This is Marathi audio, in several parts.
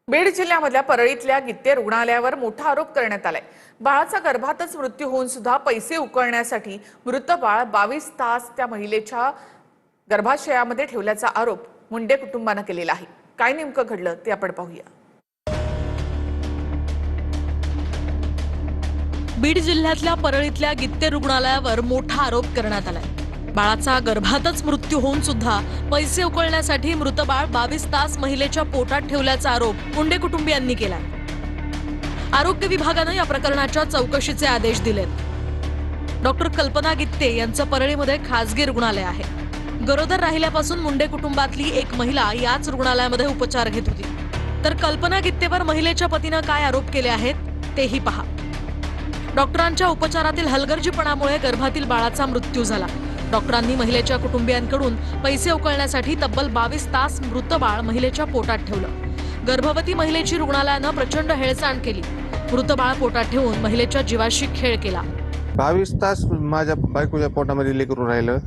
बीड जिल्ह्यामधल्या परळीतल्या गित्ते रुग्णालयावर मोठा आरोप करण्यात आलाय। बाळाचा गर्भातच मृत्यू होऊन सुद्धा पैसे उकळण्यासाठी मृत बाळ 22 तास त्या महिलेच्या गर्भाशयामध्ये ठेवल्याचा आरोप मुंडे कुटुंबाने केलेला आहे। काय नेमकं घडलं ते आपण पाहूया। बीड जिल्ह्यातल्या परळीतल्या गित्ते रुग्णालयावर मोठा आरोप करण्यात आलाय। बाळाचा गर्भातच मृत्यू होऊन सुद्धा पैसे उकळण्यासाठी मृत बाळ 22 तास महिलेच्या पोटात ठेवल्याचा आरोप मुंडे कुटुंबियांनी केलाय। आरोग्य विभागाने या प्रकरणाच्या चौकशीचे आदेश दिलेत। डॉक्टर कल्पना गित्ते यांचं परळीमध्ये खासगी रुग्णालय आहे। गरोदर राहिल्यापासून मुंडे कुटुंबातली एक महिला याच रुग्णालयामध्ये उपचार घेत होती। तर कल्पना गित्तेवर महिलेच्या पतीने काय आरोप केले आहेत तेही पहा। डॉक्टरांच्या उपचारातील हलगर्जीपणामुळे गर्भातील बाळाचा मृत्यू झाला। डॉक्टरांनी महिलेच्या कुटुंबियांकडून पैसे उकळण्यासाठी तब्बल 22 तास मृत बाळ महिलेच्या पोटात ठेवलं। गर्भवती महिलेची रुग्णालयानं प्रचंड हेळसांड केली। मृत बाळ पोटात ठेवून महिलेच्या जीवाशी खेळ केला। 22 तास माझ्या बायकोच्या पोटामध्ये लेकरू राहिलं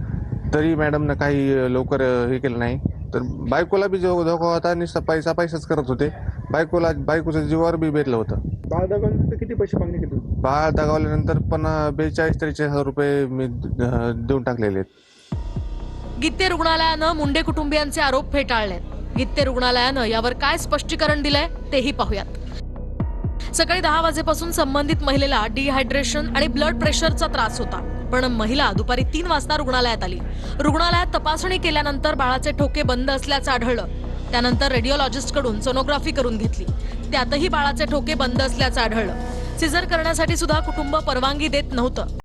तरी मॅडमनं काही लवकर हे केलं नाही। तर बायकोला बी धोका होता आणि पैसाच करत होते। बायकोच्या जीवावर बी बेतलं होतं। बाळ दगावल्यानंतर किती पैसे मागणी केली? बाळ दगावल्यानंतर पण 42-43 रुपये मी देऊन टाकलेले आहेत। गित्ते रुग्णालयानं मुंडे कुटुंबियांचे आरोप फेटाळले। गित्ते रुग्णालयानं यावर काय स्पष्टीकरण दिलंय तेही पाहूयात। सकाळी 10 वाजेपासून संबंधित महिलेला डिहायड्रेशन आणि ब्लड प्रेशरचा त्रास होता, पण महिला दुपारी 3 वाजता रुग्णालयात आली। रुग्णालयात तपासणी केल्यानंतर बाळाचे ठोके बंद असल्याचं आढळलं। त्यानंतर रेडिओलॉजिस्टकडून सोनोग्राफी करून घेतली, त्यातही बाळाचे ठोके बंद असल्याचं आढळलं। सिझर करण्यासाठी सुद्धा कुटुंब परवानगी देत नव्हतं।